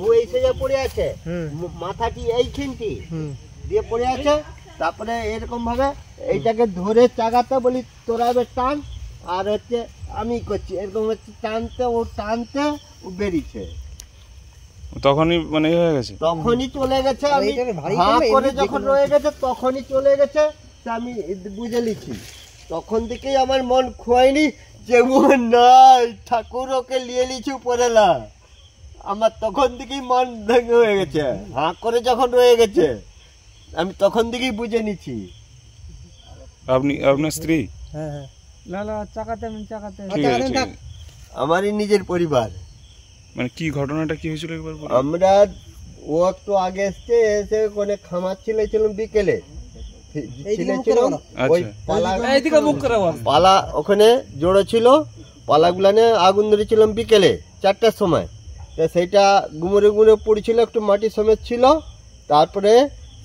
ও এই সেজে পড়ে আছে, মাথাটি এইখানটি দিয়ে পড়ে আছে। তারপরে এরকম ভাবে এইটাকে ধরে চাগাতে বলি তোরা এবার টান, আর হচ্ছে আমি করছি এরকম হচ্ছে টানতে, ও টানতে ও বেরিয়েছে। তখনই মানে হয়ে গেছে, তখনই চলে গেছে। আমি হাঁ করে যখন রয়ে গেছে তখনই চলে গেছে, আমি বুঝে নিচ্ছি। তখন থেকেই আমার মন খোয়ায়নি যে ও নাই, ঠাকুর ওকে নিয়ে নিচ্ছি উপরেলা। আমার তখন থেকেই মন ভেঙে হয়ে গেছে, হাঁ করে যখন রয়ে গেছে আমি তখন থেকেই বুঝে নিচ্ছি। আপনি আপনার স্ত্রী? হ্যাঁ, না না, চাকাতে আমারই নিজের পরিবার। মানে কি ঘটনাটা কি হয়েছিল একবার বলুন। আমরা ও একটু আগে এসছে, এসে ওখানে খামার ছিলাম বিকেলে পালা ওখানে জোড়ো ছিল, পালাগুলানে আগুন ধরেছিলাম বিকেলে 4টার সময়। তো সেইটা গুমরে গুমরে পড়েছিল, একটু মাটি সমেত ছিল। তারপরে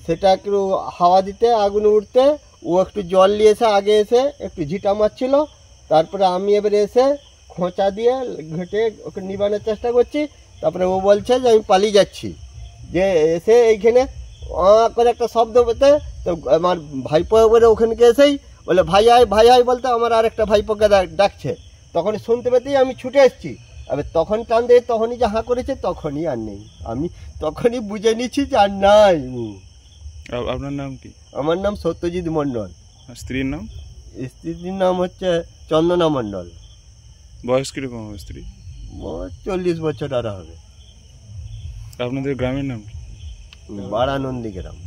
সেটা একটু হাওয়া দিতে আগুন উঠতে ও একটু জল নিয়ে এসে আগে এসে একটু ঝিটা মারছিল। তারপরে আমি এবারে এসে খোঁচা দিয়ে ঘেঁটে ওকে নিবানোর চেষ্টা করছি। তারপরে ও বলছে যে আমি পালিয়ে যাচ্ছি, যে এসে এইখানে করে একটা শব্দ পেতে, তো আমার ভাইপো এবারে ওখানকে এসেই বলে ভাই আয় বলতে আমার আর একটা ভাইপোকে ডাকছে। তখন শুনতে পেতেই আমি ছুটে এসেছি। এবার তখন টান দিয়ে তখনই যা হাঁ করেছে, তখনই আর নেই। আমি তখনই বুঝে নিচ্ছি যে আর নাই। আপনার নাম কি? আমার নাম সত্যজিৎ মণ্ডল। স্ত্রীর নাম? স্ত্রীর নাম হচ্ছে চন্দনা মণ্ডল। বয়স কিরকম হবে স্ত্রী? 40 বছর আর হবে। আপনাদের গ্রামের নাম? বারানন্দী গ্রাম।